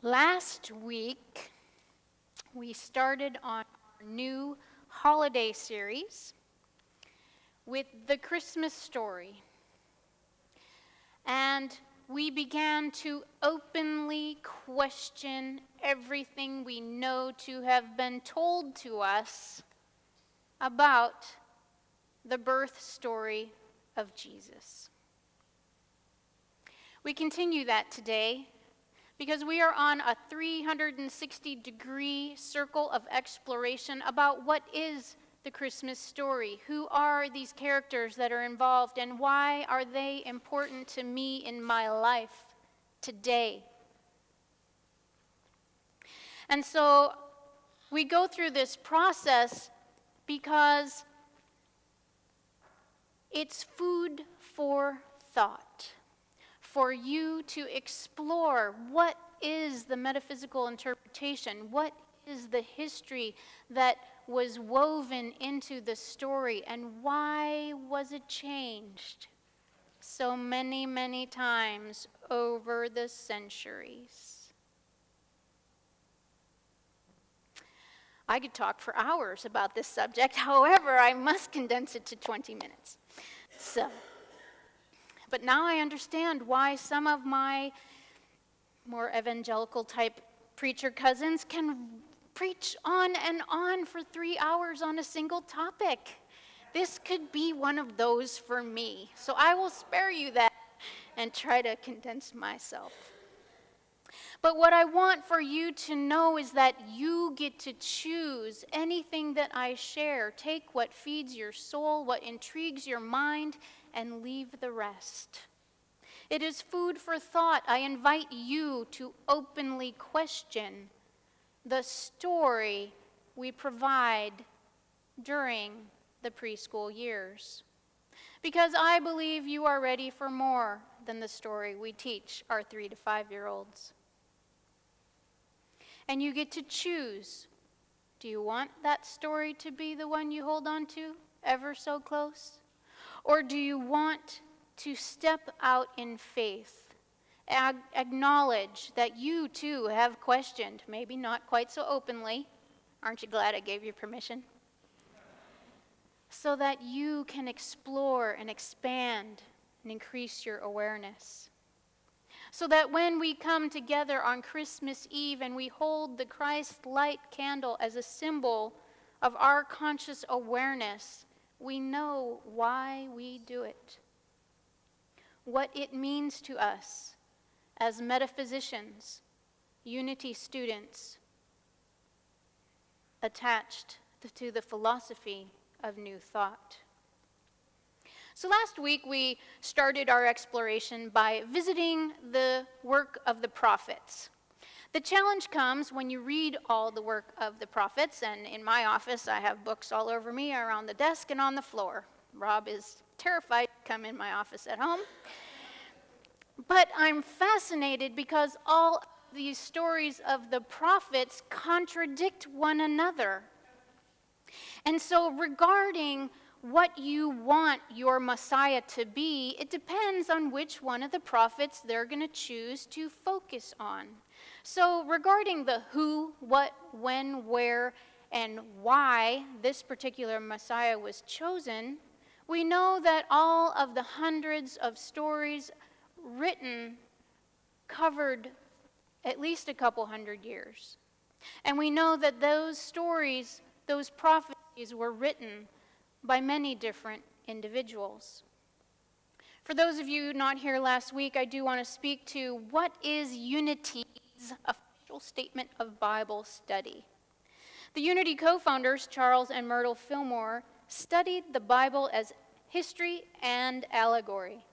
Last week, we started on our new holiday series with the Christmas story. And we began to openly question everything we know to have been told to us about the birth story of Jesus. We continue that today because we are on a 360-degree circle of exploration about what is the Christmas story, who are these characters that are involved, and why are they important to me in my life today. And so we go through this process because it's food for thought, for you to explore what is the metaphysical interpretation, what is the history that was woven into the story, and why was it changed so many, many times over the centuries. I could talk for hours about this subject, however, I must condense it to 20 minutes. But now I understand why some of my more evangelical type preacher cousins can preach on and on for 3 hours on a single topic. This could be one of those for me. So I will spare you that and try to condense myself. But what I want for you to know is that you get to choose anything that I share. Take what feeds your soul, what intrigues your mind, and leave the rest. It is food for thought. I invite you to openly question the story we provide during the preschool years. Because I believe you are ready for more than the story we teach our 3 to 5-year-olds. And you get to choose. Do you want that story to be the one you hold on to ever so close? Or do you want to step out in faith, acknowledge that you too have questioned, maybe not quite so openly? Aren't you glad I gave you permission? So that you can explore and expand and increase your awareness. So that when we come together on Christmas Eve and we hold the Christ light candle as a symbol of our conscious awareness, we know why we do it. What it means to us as metaphysicians, unity students, attached to the philosophy of New Thought. So last week we started our exploration by visiting the work of the prophets. The challenge comes when you read all the work of the prophets, and in my office I have books all over me, around the desk and on the floor. Rob is terrified to come in my office at home. But I'm fascinated because all of these stories of the prophets contradict one another. And so regarding what you want your Messiah to be, it depends on which one of the prophets they're going to choose to focus on. So regarding the who, what, when, where, and why this particular Messiah was chosen, we know that all of the hundreds of stories written covered at least a couple hundred years. And we know that those stories, those prophecies were written by many different individuals. For those of you not here last week, I do want to speak to what is Unity's official statement of Bible study. The Unity co-founders, Charles and Myrtle Fillmore, studied the Bible as history and allegory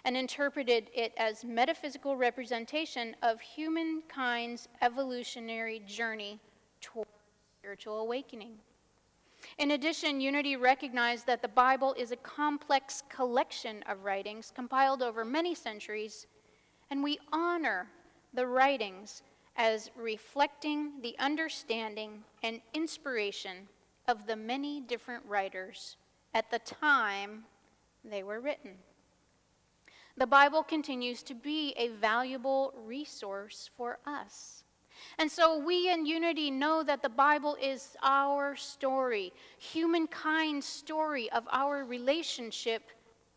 and interpreted it as metaphysical representation of humankind's evolutionary journey toward spiritual awakening. In addition, Unity recognized that the Bible is a complex collection of writings compiled over many centuries, and we honor the writings as reflecting the understanding and inspiration of the many different writers at the time they were written. The Bible continues to be a valuable resource for us. And so we in Unity know that the Bible is our story, humankind's story of our relationship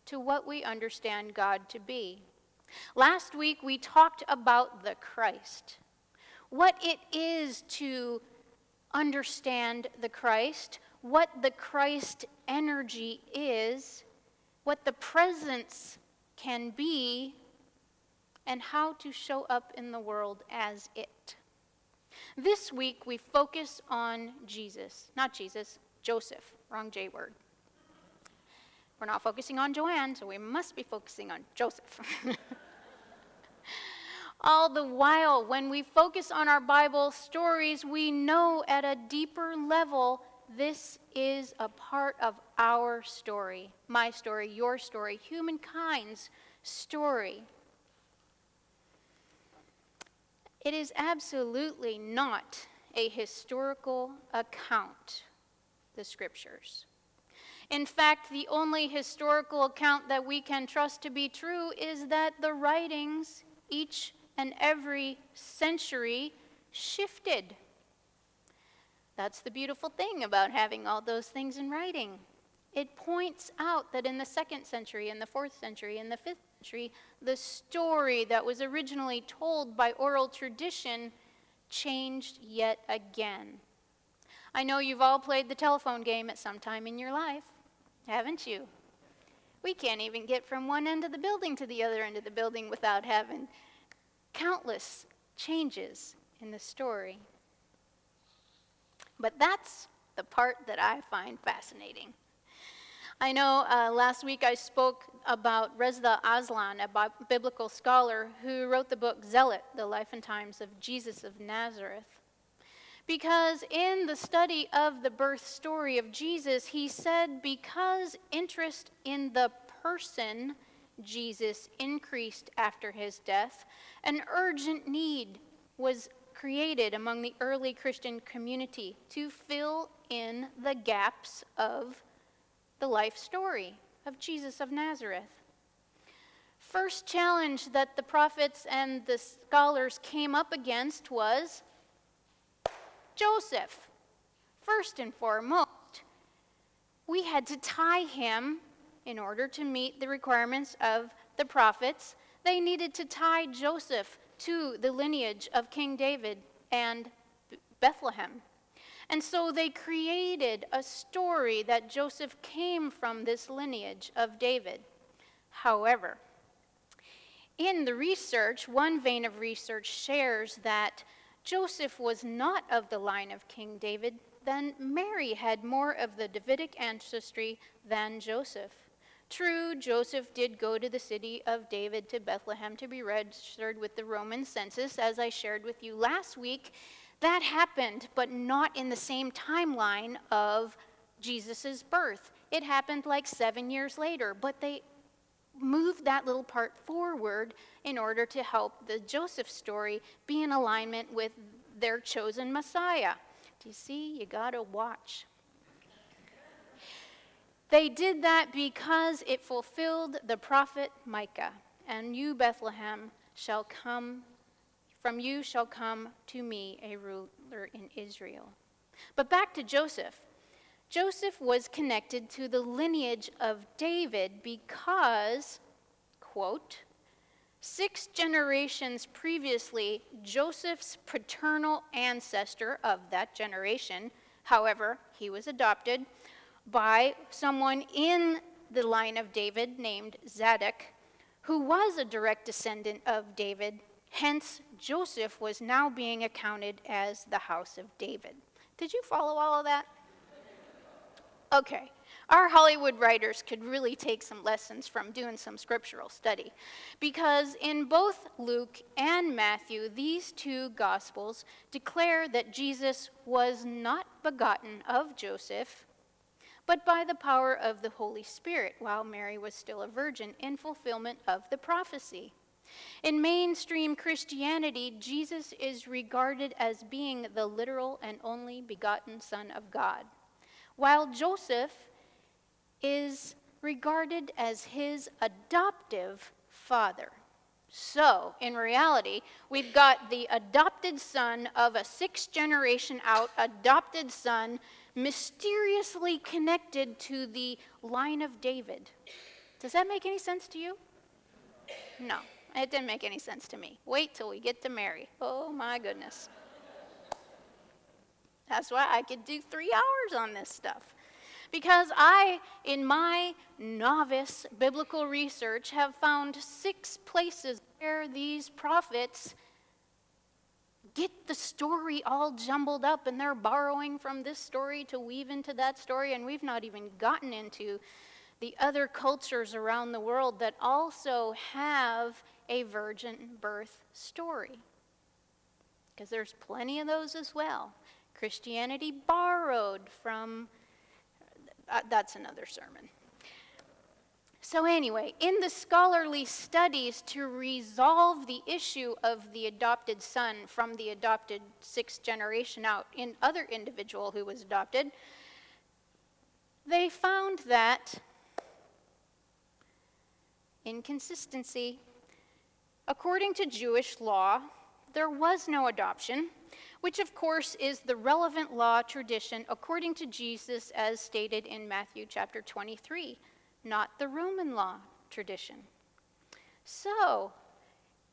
to what we understand God to be. Last week we talked about the Christ, what it is to understand the Christ, what the Christ energy is, what the presence can be, and how to show up in the world as it. This week we focus on Joseph, wrong J word. We're not focusing on Joanne, so we must be focusing on Joseph. All the while, when we focus on our Bible stories, we know at a deeper level this is a part of our story, my story, your story, humankind's story. It is absolutely not a historical account, the Scriptures. In fact, the only historical account that we can trust to be true is that the writings, each and every century, shifted. That's the beautiful thing about having all those things in writing. It points out that in the 2nd century, in the 4th century, in the 5th century, the story that was originally told by oral tradition changed yet again. I know you've all played the telephone game at some time in your life, haven't you? We can't even get from one end of the building to the other end of the building without having countless changes in the story. But that's the part that I find fascinating. I know last week I spoke about Reza Aslan, a biblical scholar who wrote the book Zealot, The Life and Times of Jesus of Nazareth. Because in the study of the birth story of Jesus, he said because interest in the person Jesus increased after his death, an urgent need was created among the early Christian community to fill in the gaps of the life story of Jesus of Nazareth. First challenge that the prophets and the scholars came up against was Joseph. First and foremost, we had to tie him in order to meet the requirements of the prophets. They needed to tie Joseph to the lineage of King David and Bethlehem. And so they created a story that Joseph came from this lineage of David. However, in the research, one vein of research shares that Joseph was not of the line of King David, then Mary had more of the Davidic ancestry than Joseph. True, Joseph did go to the city of David, to Bethlehem, to be registered with the Roman census, as I shared with you last week. That happened, but not in the same timeline of Jesus' birth. It happened like 7 years later, but they moved that little part forward in order to help the Joseph story be in alignment with their chosen Messiah. Do you see? You gotta watch. They did that because it fulfilled the prophet Micah. And you, Bethlehem, from you shall come to me a ruler in Israel. But back to Joseph. Joseph was connected to the lineage of David because, quote, 6 generations previously, Joseph's paternal ancestor of that generation, however, he was adopted by someone in the line of David named Zadok, who was a direct descendant of David. Hence, Joseph was now being accounted as the house of David. Did you follow all of that? Okay. Our Hollywood writers could really take some lessons from doing some scriptural study, because in both Luke and Matthew, these 2 gospels declare that Jesus was not begotten of Joseph, but by the power of the Holy Spirit, while Mary was still a virgin, in fulfillment of the prophecy. In mainstream Christianity, Jesus is regarded as being the literal and only begotten Son of God, while Joseph is regarded as his adoptive father. So, in reality, we've got the adopted son of a 6th generation out adopted son mysteriously connected to the line of David. Does that make any sense to you? No, it didn't make any sense to me. Wait till we get to Mary. Oh my goodness. That's why I could do 3 hours on this stuff. Because I, in my novice biblical research, have found 6 places where these prophets get the story all jumbled up and they're borrowing from this story to weave into that story, and we've not even gotten into the other cultures around the world that also have a virgin birth story. Because there's plenty of those as well. Christianity borrowed from, that's another sermon. So anyway, in the scholarly studies to resolve the issue of the adopted son from the adopted 6th generation out in other individual who was adopted, they found that inconsistency. According to Jewish law, there was no adoption, which of course is the relevant law tradition according to Jesus as stated in Matthew chapter 23, not the Roman law tradition. So,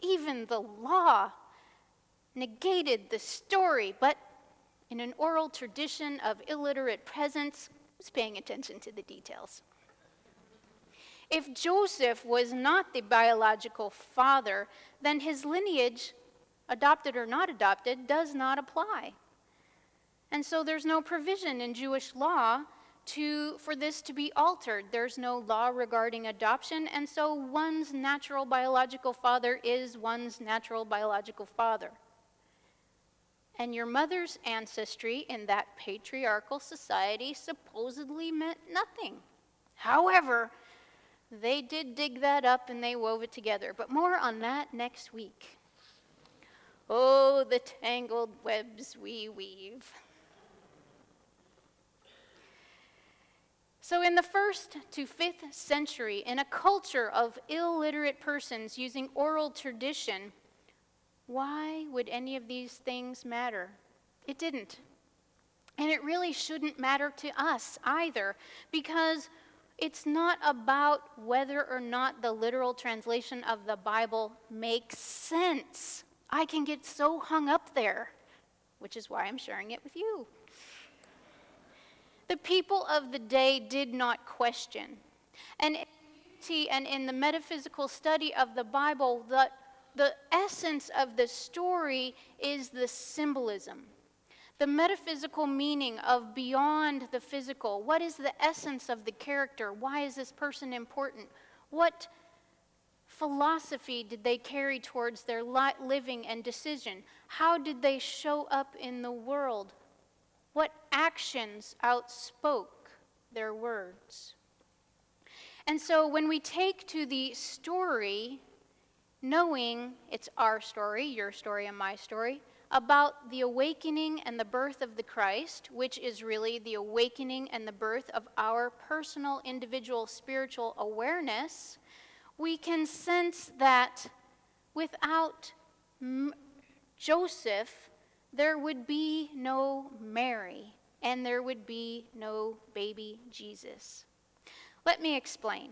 even the law negated the story, but in an oral tradition of illiterate peasants, who's paying attention to the details? If Joseph was not the biological father, then his lineage, adopted or not adopted, does not apply. And so there's no provision in Jewish law for this to be altered. There's no law regarding adoption, and so one's natural biological father is one's natural biological father. And your mother's ancestry in that patriarchal society supposedly meant nothing. However, they did dig that up and they wove it together. But more on that next week. Oh, the tangled webs we weave. So in the 1st to 5th century, in a culture of illiterate persons using oral tradition, why would any of these things matter? It didn't. And it really shouldn't matter to us either, because it's not about whether or not the literal translation of the Bible makes sense. I can get so hung up there, which is why I'm sharing it with you. The people of the day did not question. And in the metaphysical study of the Bible, the essence of the story is the symbolism. The metaphysical meaning of beyond the physical. What is the essence of the character? Why is this person important? What philosophy did they carry towards their living and decision? How did they show up in the world? What actions outspoke their words? And so when we take to the story, knowing it's our story, your story and my story, about the awakening and the birth of the Christ, which is really the awakening and the birth of our personal, individual, spiritual awareness, we can sense that without Joseph, there would be no Mary, and there would be no baby Jesus. Let me explain.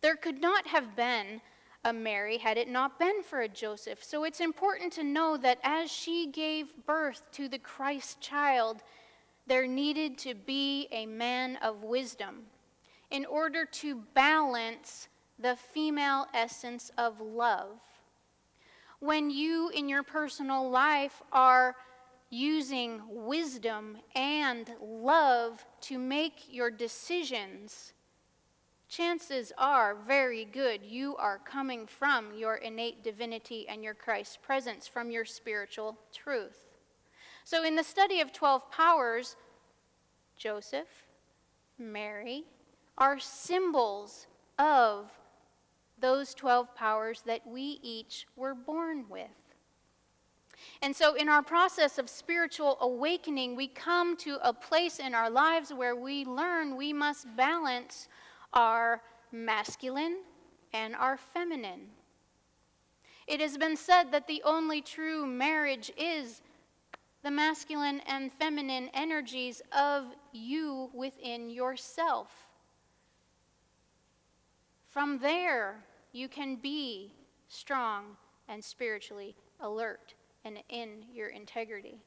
There could not have been a Mary had it not been for a Joseph. So it's important to know that as she gave birth to the Christ child, there needed to be a man of wisdom in order to balance the female essence of love. When you in your personal life are using wisdom and love to make your decisions, chances are very good you are coming from your innate divinity and your Christ presence, from your spiritual truth. So in the study of 12 powers, Joseph, Mary, are symbols of those 12 powers that we each were born with. And so in our process of spiritual awakening, we come to a place in our lives where we learn we must balance our masculine and our feminine. It has been said that the only true marriage is the masculine and feminine energies of you within yourself. From there, you can be strong and spiritually alert and in your integrity.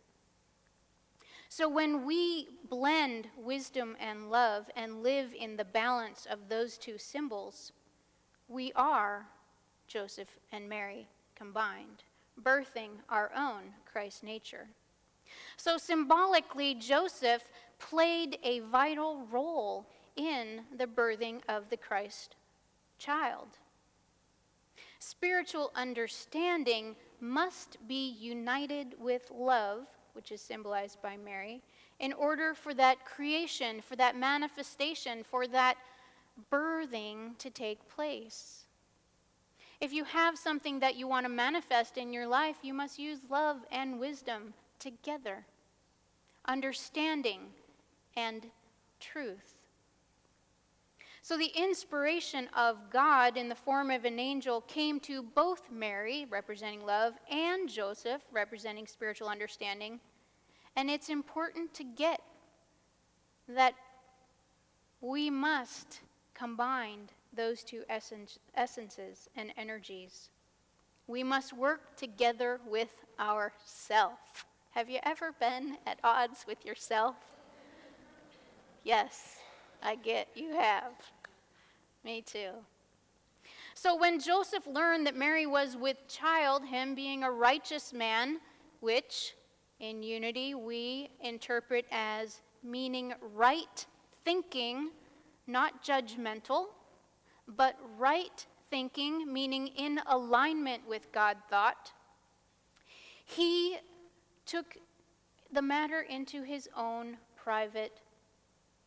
So when we blend wisdom and love and live in the balance of those two symbols, we are Joseph and Mary combined, birthing our own Christ nature. So symbolically, Joseph played a vital role in the birthing of the Christ child. Spiritual understanding must be united with love, which is symbolized by Mary, in order for that creation, for that manifestation, for that birthing to take place. If you have something that you want to manifest in your life, you must use love and wisdom together, understanding and truth. So the inspiration of God in the form of an angel came to both Mary, representing love, and Joseph, representing spiritual understanding. And it's important to get that we must combine those two essences and energies. We must work together with ourself. Have you ever been at odds with yourself? Yes, I get you have. Me too. So when Joseph learned that Mary was with child, him being a righteous man, which in unity we interpret as meaning right thinking, not judgmental, but right thinking, meaning in alignment with God thought, he took the matter into his own private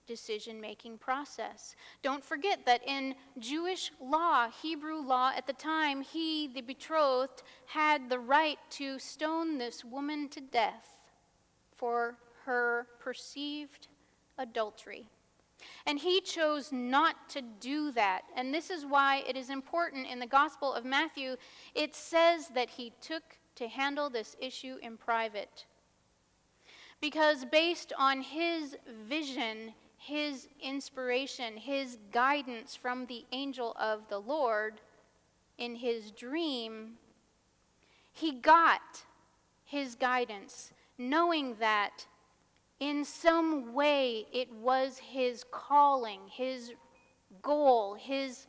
decision-making process. Don't forget that in Jewish law, Hebrew law at the time, he, the betrothed, had the right to stone this woman to death for her perceived adultery. And he chose not to do that. And this is why it is important in the Gospel of Matthew, it says that he took to handle this issue in private. Because based on his vision, his inspiration, his guidance from the angel of the Lord in his dream, he got his guidance, knowing that in some way it was his calling, his goal, his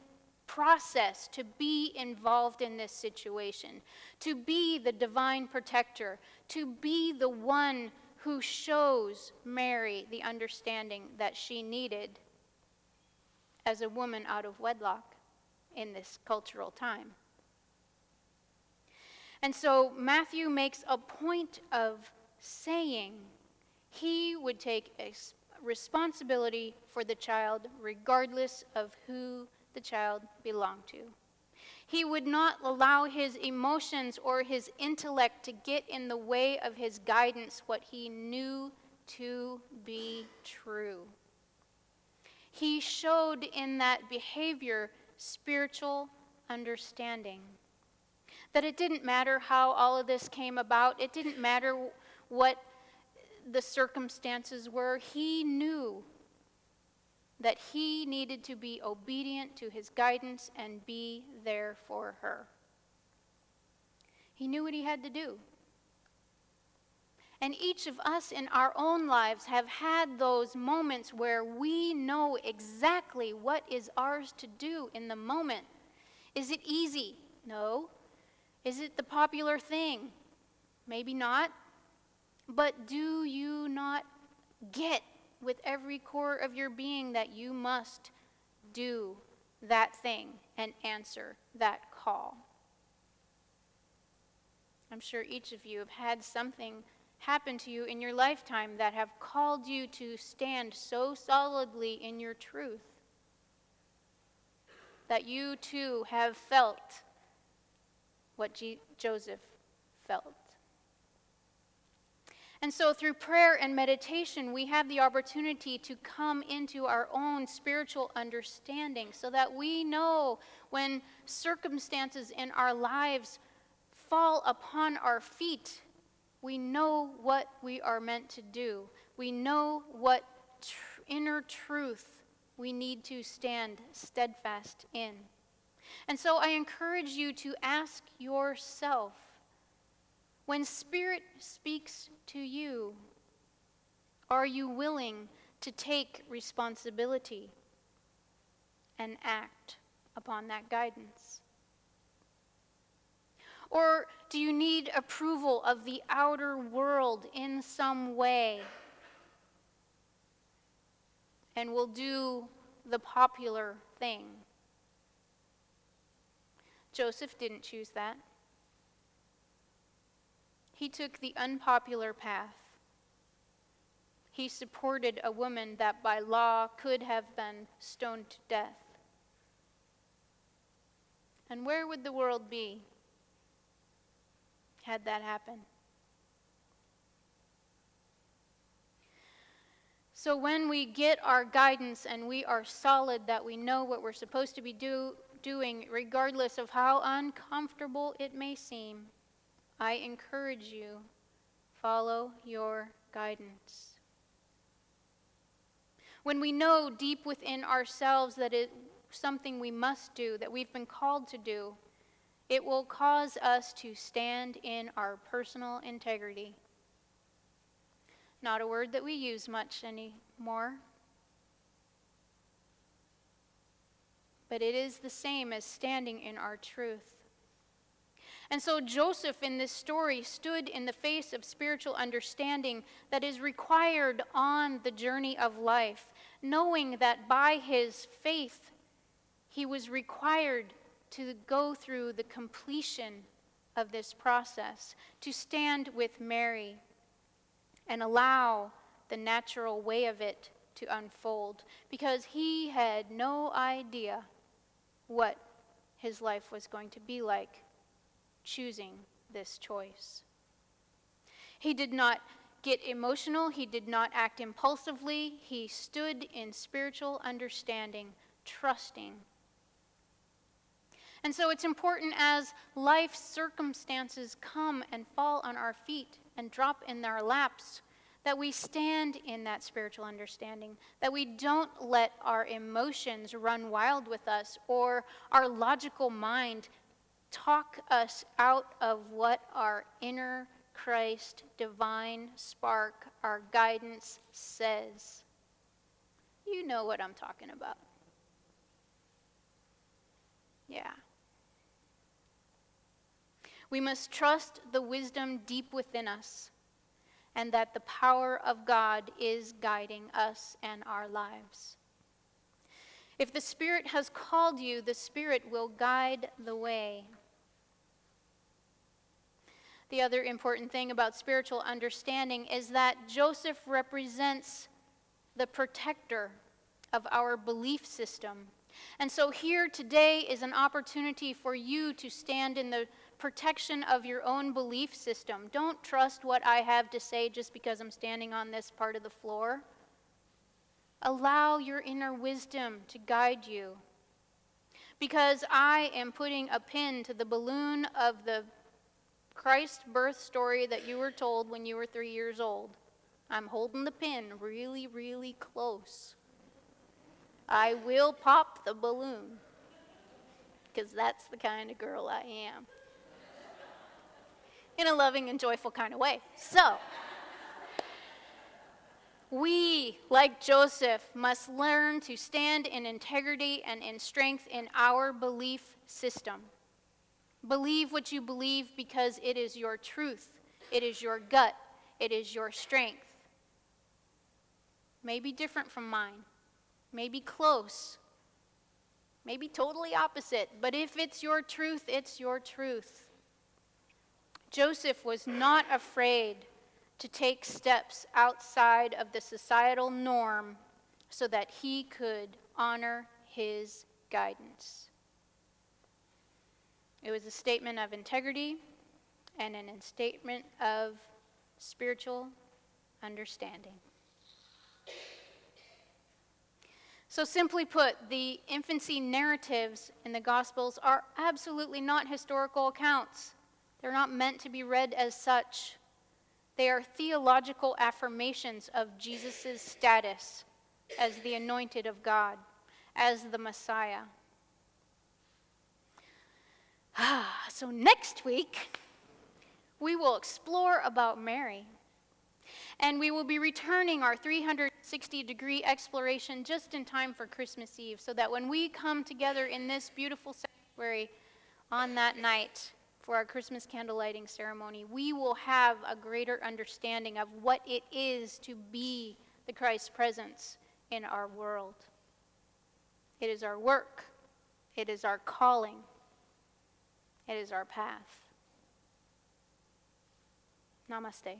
process to be involved in this situation, to be the divine protector, to be the one who shows Mary the understanding that she needed as a woman out of wedlock in this cultural time. And so Matthew makes a point of saying he would take a responsibility for the child regardless of who the child belonged to. He would not allow his emotions or his intellect to get in the way of his guidance, what he knew to be true. He showed in that behavior spiritual understanding. That it didn't matter how all of this came about, it didn't matter what the circumstances were, he knew that he needed to be obedient to his guidance and be there for her. He knew what he had to do. And each of us in our own lives have had those moments where we know exactly what is ours to do in the moment. Is it easy? No. Is it the popular thing? Maybe not. But do you not get with every core of your being that you must do that thing and answer that call? I'm sure each of you have had something happen to you in your lifetime that have called you to stand so solidly in your truth that you too have felt what Joseph felt. And so through prayer and meditation, we have the opportunity to come into our own spiritual understanding so that we know when circumstances in our lives fall upon our feet, we know what we are meant to do. We know what inner truth we need to stand steadfast in. And so I encourage you to ask yourself, when Spirit speaks to you, are you willing to take responsibility and act upon that guidance? Or do you need approval of the outer world in some way and will do the popular thing? Joseph didn't choose that. He took the unpopular path. He supported a woman that by law could have been stoned to death. And where would the world be had that happened? So when we get our guidance and we are solid that we know what we're supposed to be doing, regardless of how uncomfortable it may seem, I encourage you, follow your guidance. When we know deep within ourselves that it's something we must do, that we've been called to do, it will cause us to stand in our personal integrity. Not a word that we use much anymore, but it is the same as standing in our truth. And so Joseph in this story stood in the face of spiritual understanding that is required on the journey of life, knowing that by his faith he was required to go through the completion of this process, to stand with Mary and allow the natural way of it to unfold, because he had no idea what his life was going to be like choosing this choice. He did not get emotional. He did not act impulsively. He stood in spiritual understanding, trusting. And so it's important as life circumstances come and fall on our feet and drop in our laps, that we stand in that spiritual understanding, that we don't let our emotions run wild with us or our logical mind talk us out of what our inner Christ divine spark, our guidance says. You know what I'm talking about. Yeah. We must trust the wisdom deep within us, and that the power of God is guiding us and our lives. If the Spirit has called you, the Spirit will guide the way. The other important thing about spiritual understanding is that Joseph represents the protector of our belief system. And so here today is an opportunity for you to stand in the protection of your own belief system. Don't trust what I have to say just because I'm standing on this part of the floor. Allow your inner wisdom to guide you. Because I am putting a pin to the balloon of the Christ birth story that you were told when you were 3 years old. I'm holding the pin really, really close. I will pop the balloon, because that's the kind of girl I am. In a loving and joyful kind of way. So, we, like Joseph, must learn to stand in integrity and in strength in our belief system. Believe what you believe because it is your truth. It is your gut. It is your strength. Maybe different from mine. Maybe close. Maybe totally opposite. But if it's your truth, it's your truth. Joseph was not afraid to take steps outside of the societal norm so that he could honor his guidance. It was a statement of integrity and a statement of spiritual understanding. So simply put, the infancy narratives in the Gospels are absolutely not historical accounts. They're not meant to be read as such. They are theological affirmations of Jesus' status as the anointed of God, as the Messiah. So next week, we will explore about Mary. And we will be returning our 360-degree exploration just in time for Christmas Eve, so that when we come together in this beautiful sanctuary on that night for our Christmas candle lighting ceremony, we will have a greater understanding of what it is to be the Christ presence in our world. It is our work. It is our calling. It is our path. Namaste.